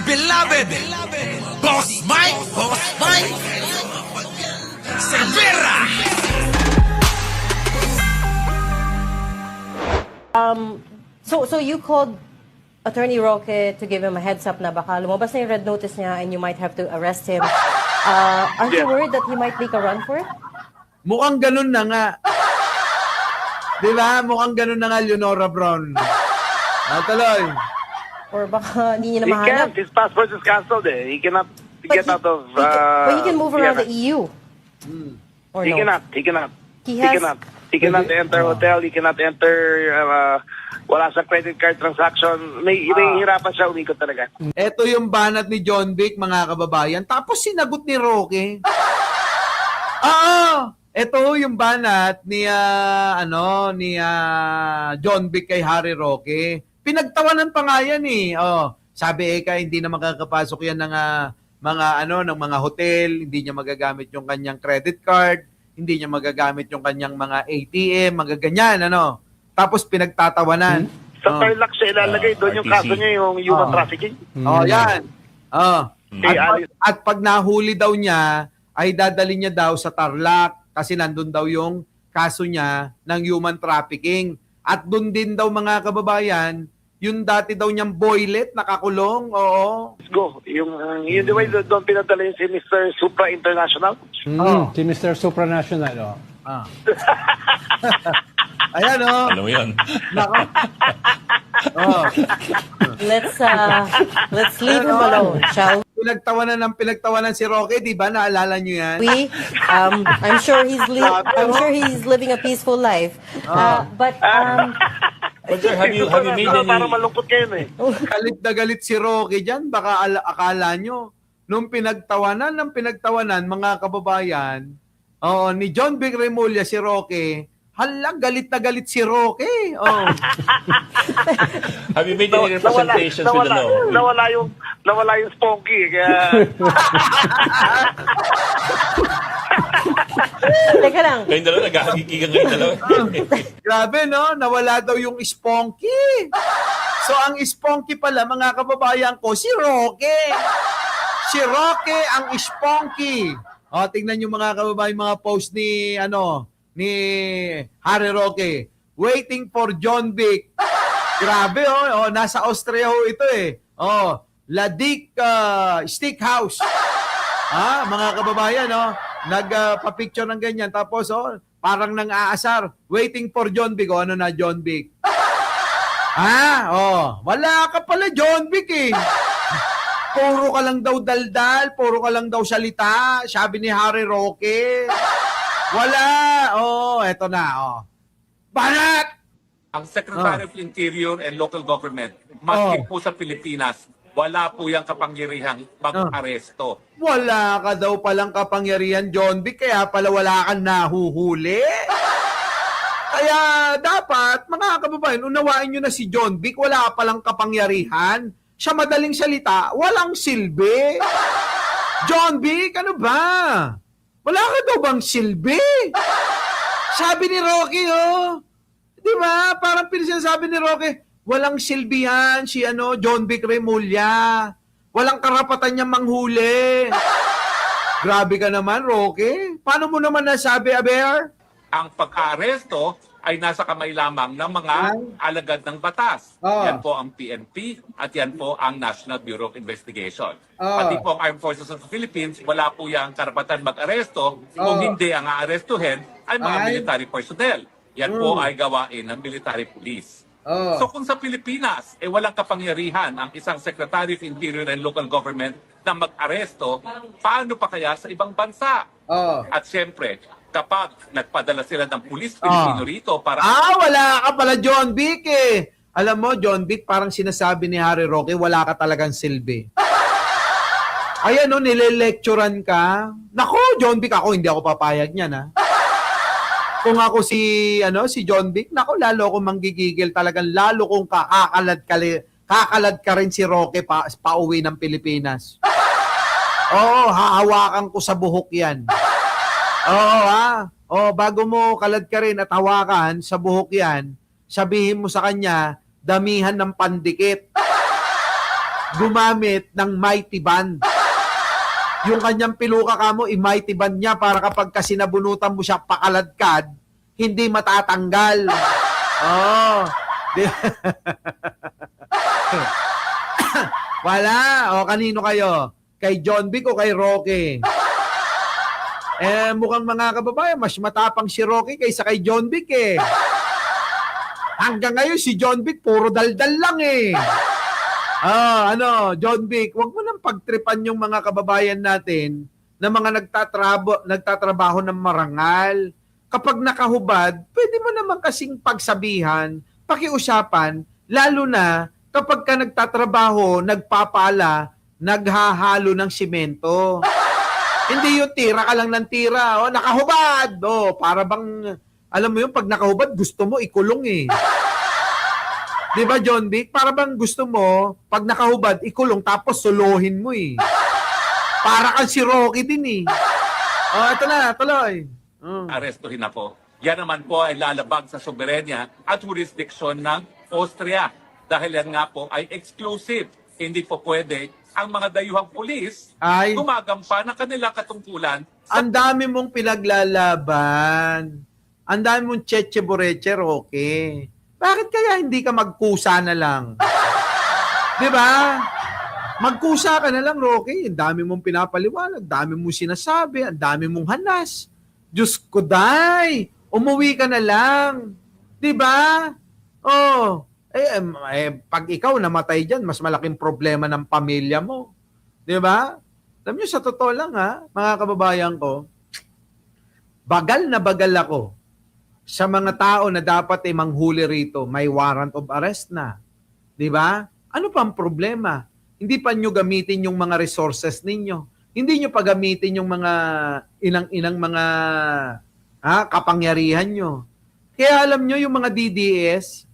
beloved Boss Mike Cervera. So you called Attorney Roque to give him a heads up na baka lumabas na yung red notice niya and you might have to arrest him. Aren't you worried that he might make a run for it? Mukhang ganun na nga. Di ba? Mukhang ganun na nga, Leonora Brown. Tuloy. Or baka hindi niya na He mahanap? can't. His passport is cancelled. He cannot get out of. But he can move around the Vienna. EU. Or He no? cannot. He cannot. He He has- cannot. He cannot enter hotel. He cannot enter. Wala sa credit card transaction. May hirapan siya umikot talaga. Ito yung banat ni John Vic, mga kababayan. Tapos sinagot ni Roque. Ito yung banat ni John Vic kay Harry Roque. Pinagtawanan pa nga yan eh. Sabi hindi na makakapasok yan ng mga hotel, hindi niya magagamit yung kanyang credit card, hindi niya magagamit yung kanyang mga ATM, mga ganyan, Tapos pinagtatawanan. Sa Tarlac siya ilalagay. Doon yung RTC. kaso niya, yung human trafficking. Yan. Kay Alice. At pag nahuli daw niya, ay dadali niya daw sa Tarlac kasi nandun daw yung kaso niya ng human trafficking. At doon din daw, mga kababayan, yung dati daw niyang boylet nakakulong. Oo. Let's go. Yung di ba doon pinadala yung si Mr. Supra International? Si Mr. Supranational, Ayan, Alam mo yun. Nako. Let's leave him alone, shall Pinagtawanan si Roque, di ba? Naalala niyo yan? we? I'm sure he's living a peaceful life. But Roger, have you made any... Para malungkot kayo Galit na galit si Roque dyan. Baka akala nyo, nung pinagtawanan, mga kababayan, ni John Vic Remulla si Roque, galit na galit si Roque. Have you made any representations with the law? Nawala yung spunky. Kaya teka lang. Kayong dalawa, naghahagigigan kayong dalawa. Grabe, no? Nawala daw yung spunky. So, ang spunky pala, mga kababayan ko, si Roque. Si Roque ang spunky. Tingnan nyo, mga kababayan, mga post ni Harry Roque. Waiting for John Vic. Grabe, nasa Austria ito eh. Ladik Steakhouse. Mga kababayan, nagpa-picture ng ganyan. Tapos, parang nang aasar. Waiting for John Vic. Ano na, John Vic? Wala ka pala, John Vic eh. Puro ka lang daw daldal, puro ka lang daw salita. Sabi ni Harry Roque. Wala. Eto na. Banat! Ang Secretary of Interior and Local Government, maski po sa Pilipinas, wala po yung kapangyarihang mag-aresto. Wala ka daw palang kapangyarihan, John Vic, kaya pala wala kang nahuhuli. Kaya dapat, mga kababayan, unawain nyo na si John Vic, wala palang kapangyarihan. Siya madaling salita, walang silbi. John Vic, ano ba? Wala ka daw bang silbi? Sabi ni Roque, di ba? Parang pinasabi ni Roque, walang silbi yan si John Vic Remulla. Walang karapatan niya manghuli. Grabe ka naman, Roque. Paano mo naman nasabi, Aber? Ang pag-aresto ay nasa kamay lamang ng mga alagad ng batas. Yan po ang PNP at yan po ang National Bureau of Investigation. Pati po ang Armed Forces of the Philippines, wala po yung karapatan mag-aresto. Kung hindi ang aarestuhin ay mga military personnel. Yan po ay gawain ng military police. So kung sa Pilipinas, walang kapangyarihan ang isang Secretary of Interior and Local Government na mag-aresto, paano pa kaya sa ibang bansa? At siyempre, kapag nagpadala sila ng pulis Pilipino rito para... Wala ka pala, John Vic eh. Alam mo, John Vic, parang sinasabi ni Harry Roque, wala ka talagang silbi. Ayan, nile-lecturean ka. Nako, John Vic, hindi ako papayag niyan, ha. Kung ako si John Vic, nako, lalo akong manggigigil talagang, lalo kung kakalad ka rin si Roque pauwi ng Pilipinas. Hahawakan ko sa buhok yan. Bago mo kalad ka rin at hawakan sa buhok yan, sabihin mo sa kanya, damihan ng pandikit. gumamit ng mighty band. Yung kanyang piluka kamo, i-mighty band niya para kapag kasi nabunutan mo siya pakaladkad, hindi matatanggal. Oh. Wala. O, kanino kayo? Kay John Vic o kay Roque? Mukhang mga kababayan, mas matapang si Roque kaysa kay John Vic eh. Hanggang ngayon, si John Vic, puro daldal lang eh. John Vic, wag mo nang pagtripan yung mga kababayan natin na mga nagtatrabaho ng marangal. Kapag nakahubad, pwede mo naman kasing pagsabihan, pakiusapan, lalo na kapag ka nagtatrabaho, nagpapala, naghahalo ng simento. Hindi yung tira ka lang ng tira. O, nakahubad. O, para bang, alam mo yung pag nakahubad, gusto mo ikulong eh. Di ba, John Vic? Para bang gusto mo, pag nakahubad, ikulong, tapos suluhin mo eh. Para kang si Rocky din eh. O, ito na, tuloy. Arestuhin na po. Yan naman po ay lalabag sa soberenya at jurisdiction ng Austria. Dahil yan nga po ay exclusive. Hindi po pwede ang mga dayuhang pulis Ay. gumagampa ng kanilang katungkulan. Ang dami mong pinaglalaban. Ang dami mong cheche-boreche, Roque. Bakit kaya hindi ka magkusa na lang? Di ba? Magkusa ka na lang, Roque. Ang dami mong pinapaliwanag, ang dami mong sinasabi, ang dami mong hanas. Diyos ko, day! Umuwi ka na lang. Di ba? Oh, pag ikaw namatay dyan, mas malaking problema ng pamilya mo. Di ba? Alam nyo, sa totoo lang ha, mga kababayan ko, bagal na bagal ako sa mga tao na dapat ay manghuli rito. May warrant of arrest na. Di ba? Ano pa ang problema? Hindi pa nyo gamitin yung mga resources ninyo. Hindi nyo pa gamitin yung mga inang mga kapangyarihan nyo. Kaya alam nyo yung mga DDS,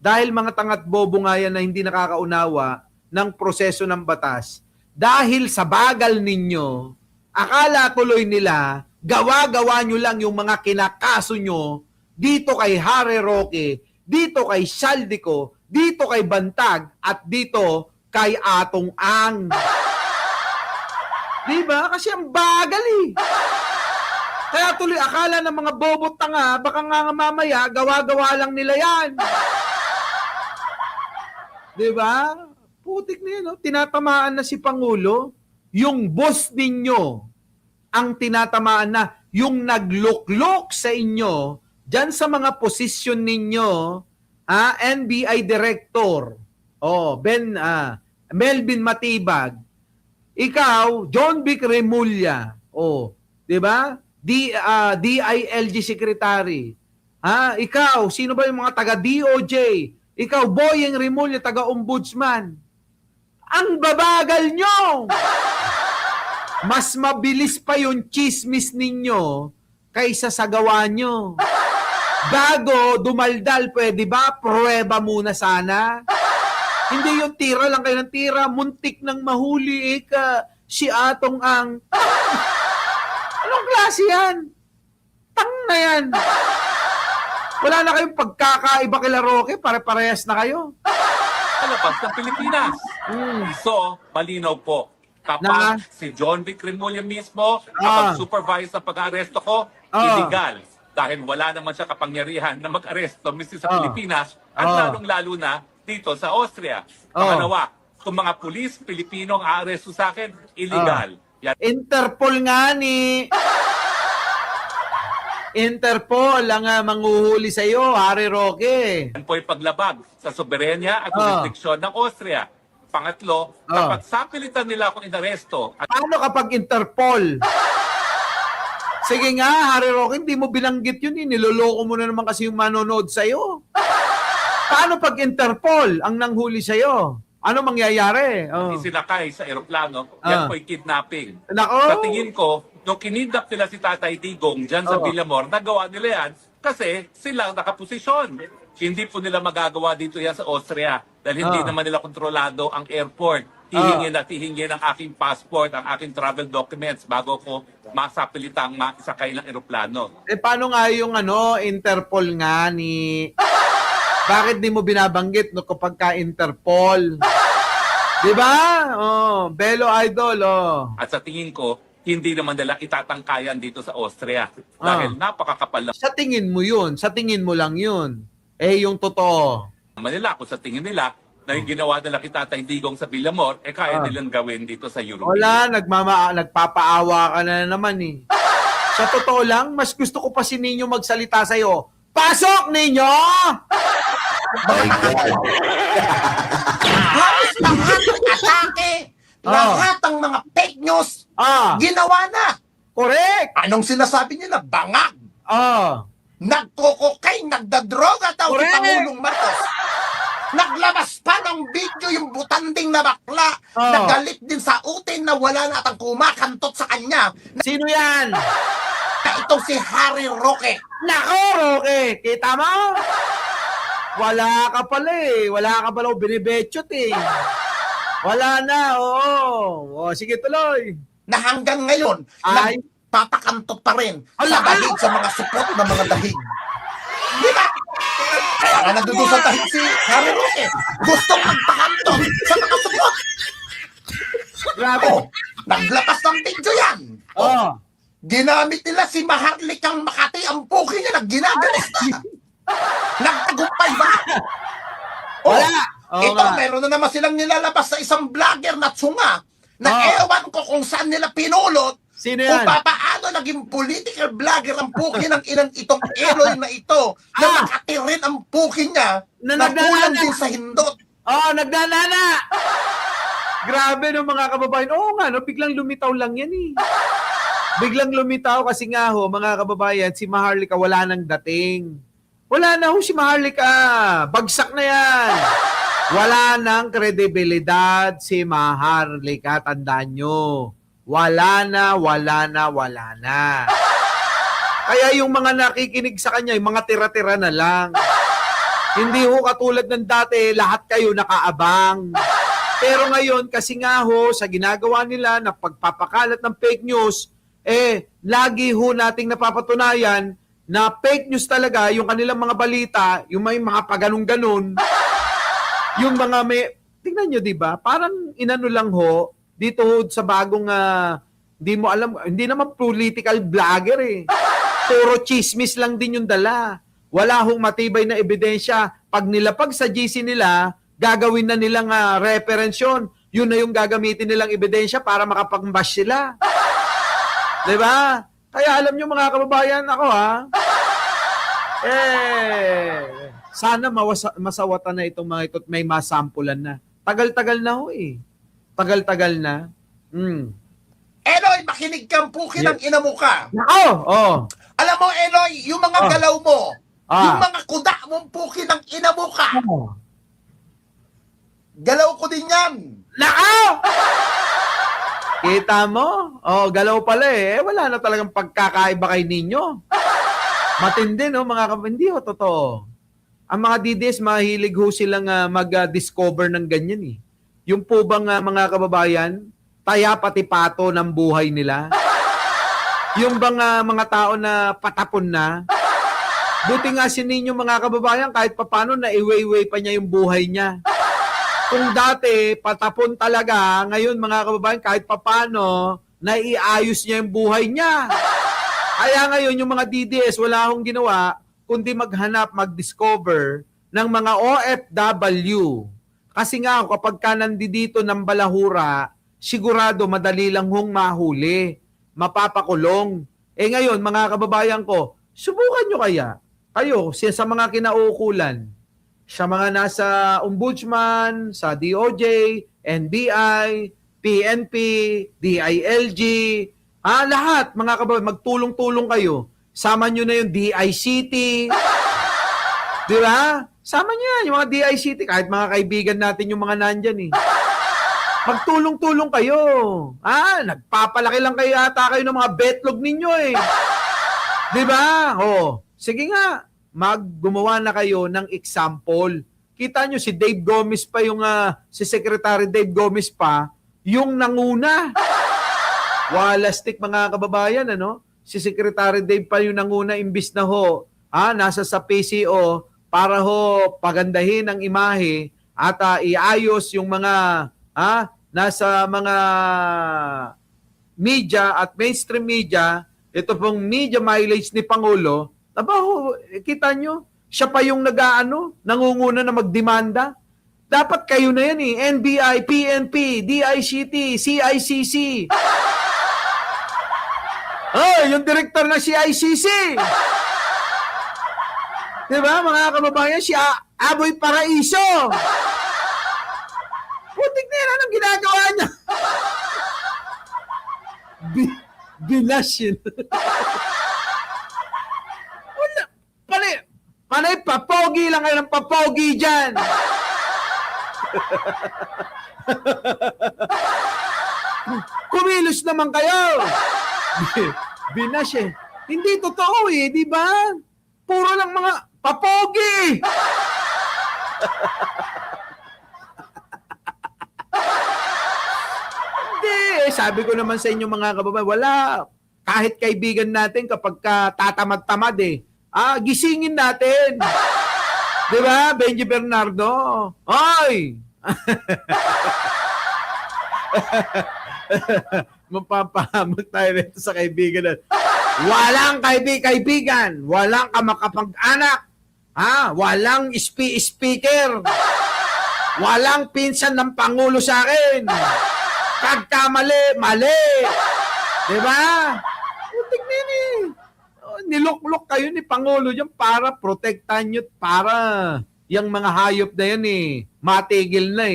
dahil mga tangat bobo nga yan na hindi nakakaunawa ng proseso ng batas, dahil sa bagal ninyo, akala tuloy nila, gawa-gawa nyo lang yung mga kinakaso nyo dito kay Harry Roque, dito kay Saldico, dito kay Bantag, at dito kay Atong Ang. Diba? Kasi ang bagal eh. Kaya tuloy, akala ng mga bobot tanga, baka nga mamaya, gawa-gawa lang nila yan. Diba? Putik na yan, no? Tinatamaan na si Pangulo. Yung boss ninyo, ang tinatamaan na, yung nagluklok sa inyo, dyan sa mga posisyon ninyo, NBI Director, Melvin Matibag, ikaw, John Vic Remulla, di ba? DILG Secretary. Ikaw, sino ba yung mga taga-DOJ? Ikaw, Boyeng Remulla, taga-Ombudsman. Ang babagal nyo! Mas mabilis pa yung chismis ninyo kaysa sa gawa nyo. Bago dumaldal, pwede ba? Pruweba muna sana. Hindi yung tira lang kayo ng tira, muntik nang mahuli si Atong Ang. Anong klase yan? Tang na yan. Wala na kayong pagkakaiba kila Roque, pare-parehas na kayo. Palabas ng Pilipinas. So, malinaw po. Kapag si John Vic Remulla mismo, kapag supervise ang pag-aresto ko, illegal. Dahil wala naman siya kapangyarihan na mag-aresto mismo sa Pilipinas at lalong-lalo na dito sa Austria. Pangalawa, kung mga pulis Pilipino ang aaresto sa akin, illegal. Yan. Interpol nga ni... Interpol ang manghuhuli sa iyo, Harry Roque. Yan po yung paglabag sa soberenya at jurisdiksyon ng Austria. Pangatlo, kapag sapilitan nila akong inaresto at Paano kapag Interpol? Sige nga, Harry Roque, hindi mo binanggit yun. Niloloko mo na naman kasi yung manonood sa iyo. Paano pag Interpol ang nanghuli sa iyo? Ano mangyayari? isinakay sa eroplano, yan po yung kidnapping. Nako. Sa tingin ko, nung kinidnap nila si Tatay Digong dyan sa Villamor, nagawa nila yan kasi sila nakaposisyon. Hindi po nila magagawa dito yan sa Austria dahil hindi naman nila kontrolado ang airport. Hihingin ang aking passport, ang aking travel documents bago ko masapilitang maisakay ng eroplano. Paano nga yung Interpol nga ni... Bakit di mo binabanggit no kapag ka Interpol? Di ba? Oh, Belo Idol, oh. At sa tingin ko, hindi naman nila itatangkayan dito sa Austria. Dahil napakakapal ng Sa tingin mo yun, sa tingin mo lang yun. Eh, yung totoo. Manila. Kung sa tingin nila, na yung ginawa nila kita Tatay Digong sa Villamor, kaya nilang gawin dito sa Europe. Wala, nagpapaawa ka na naman eh. Sa totoo lang, mas gusto ko pa si Ninyo magsalita sa'yo. Pasok, Ninyo! Halos lahat ng atake, lahat ng mga fake news, ginawa na. Correct! Anong sinasabi nila? Bangag. Nagkokokay, nagdadroga daw si Correct. Pangulong Marcos. Naglabas pa ng video yung butanding na bakla. Nagalit din sa utin na wala na atang kumakantot sa kanya. Sino yan? Na itong si Harry Roque. Nako, Roque! Kita mo? Wala ka pala eh. Wala ka pala binibetchot eh. Wala na, oo. O, sige, tuloy. Na hanggang ngayon, Ay. nagpapakantot pa rin Ala. sa dahig sa mga supot ng mga dahig. Di ba? Kaya nga nandun sa dahig si Harry Roque. Gustong magpakantot sa mga supot. Grabe. Naglapas ng video yan. Oh. Ginamit nila si Maharlikang Makati. Ang puki niya nagginaganit na. Nagtagumpay ba? Wala. Oo Ito, nga. meron na naman silang nilalabas sa isang vlogger na tsunga na ewan ko kung saan nila pinulot. Sino Kung yan? papaano naging political vlogger ang puki ng ilang itong Eloy na ito na nakatirin ang puki niya Na na kulang nagdadala. din sa hindot. Oh, nagdalala! Grabe no mga kababayan. Oo nga, no, biglang lumitaw lang yan eh. Biglang lumitaw kasi nga ho, mga kababayan, si Maharlika wala nang dating. Wala na ho si Maharlika. Bagsak na yan. Wala nang kredibilidad si Maharlika. Tandaan nyo. Wala na, wala na, wala na. Kaya yung mga nakikinig sa kanya, yung mga tira-tira na lang. Hindi ho katulad ng dati, lahat kayo nakaabang. Pero ngayon, kasi nga ho, sa ginagawa nila na pagpapakalat ng fake news, lagi ho nating napapatunayan na fake news talaga, yung kanilang mga balita, yung may mga paganong-ganon, yung mga may, tingnan nyo, di ba? Parang inano lang ho, dito ho sa bagong, hindi mo alam, hindi naman political vlogger eh. Puro chismis lang din yung dala. Wala hong matibay na ebidensya. Pag nilapag sa GC nila, gagawin na nilang reference yun. Yun na yung gagamitin nilang ebidensya para makapag-bash sila. Diba? Kaya alam nyo mga kababayan, ako sana masawatan na itong mga ito at may masampulan na. Tagal-tagal na ho eh. Tagal-tagal na. Eloy, makinig kang puki ng ina mo ka. Nako! Oh. Alam mo, Eloy, yung mga galaw mo, yung mga kuda mong puki ng ina mo ka. Galaw ko din yan. Nako! Kita mo? Oh, galaw pala eh. Wala na talagang pagkakaiba kay ninyo. Matindi, no, mga hindi ho, totoo. Ang mga DDS, mahilig ho silang mag-discover ng ganyan eh. Yung po bang mga kababayan, taya pati pato ng buhay nila? Yung bang mga tao na patapon na? Buti nga si ninyo mga kababayan, kahit papano na iway-way pa niya yung buhay niya. Kung dati, patapon talaga, ngayon mga kababayan, kahit papano, naiayos niya yung buhay niya. Kaya ngayon, yung mga DDS, wala akong ginawa, kundi maghanap, mag-discover ng mga OFW. Kasi nga, kapag ka nandito ng balahura, sigurado madali lang hong mahuli, mapapakulong. Ngayon, mga kababayan ko, subukan nyo kaya, kayo, sa mga kinaukulan, sa mga nasa ombudsman, sa DOJ, NBI, PNP, DILG, lahat, mga kababayan, magtulong-tulong kayo. Sama nyo na yung DICT. Di ba? Sama nyo yan, yung mga DICT, kahit mga kaibigan natin yung mga nandyan eh. Magtulong-tulong kayo. Nagpapalaki lang kayo ata kayo ng mga betlog ninyo eh. Di ba? Sige nga, gumawa na kayo ng example. Kita nyo, si Dave Gomez pa yung, si Secretary Dave Gomez pa, yung nanguna. Walastik mga kababayan, ano? Si Secretary Dave pa yung nanguna imbis na nasa sa PCO para pagandahin ang imahe at iayos yung mga nasa mga media at mainstream media, ito pong media mileage ni Pangulo, kita nyo, siya pa yung nangunguna na magdemanda. Dapat kayo na yan NBI, PNP, DICT, CICC. Yung director ng CICC. Diba, mga kababayan, si Aboy Paraiso. Putik na yan, anong ginagawa niya? Binash yun. Panay, papogi lang kayo ng papogi dyan. Kumilos naman kayo. Binash eh. Hindi totoo di ba? Puro lang mga papogi. Hindi. Sabi ko naman sa inyo mga kababayan, wala. Kahit kaibigan natin kapag tatamad-tamad gisingin natin. Di ba, Benji Bernardo? Ay! Mapapahamag tayo rito sa kaibigan natin. Walang kaibigan, walang kamakapag-anak, walang speaker, walang pinsan ng Pangulo sa akin. Pagkamali, mali. Di ba? Utik nini. Niluklok kayo ni Pangulo dyan para protektahan nyo, para yung mga hayop na yan matigil na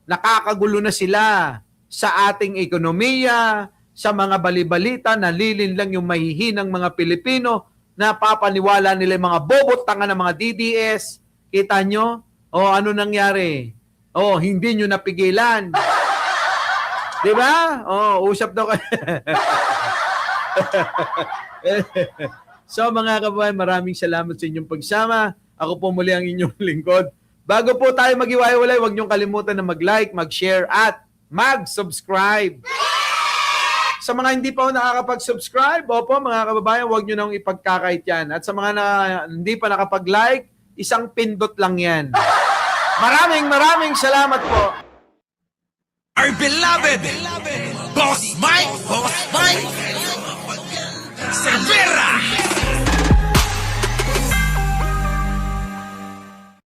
Nakakagulo na sila sa ating ekonomiya, sa mga balibalita, nalilin lang yung mahihinang mga Pilipino, napapaniwala nila yung mga bobot tanga ng mga DDS. Kita nyo? Ano nangyari? Hindi nyo napigilan. Di ba? Usap daw kayo. So mga kababayan, maraming salamat sa inyong pagsama. Ako po muli ang inyong lingkod. Bago po tayo mag-iwalay, huwag niyong kalimutan na mag-like, mag-share at mag-subscribe. Sa mga hindi pa nakakapag-subscribe, mga kababayan, huwag niyo nang ipagkakait yan. At sa mga hindi pa nakapag-like, isang pindot lang yan. Maraming salamat po. Our beloved Boss Mike Cervera.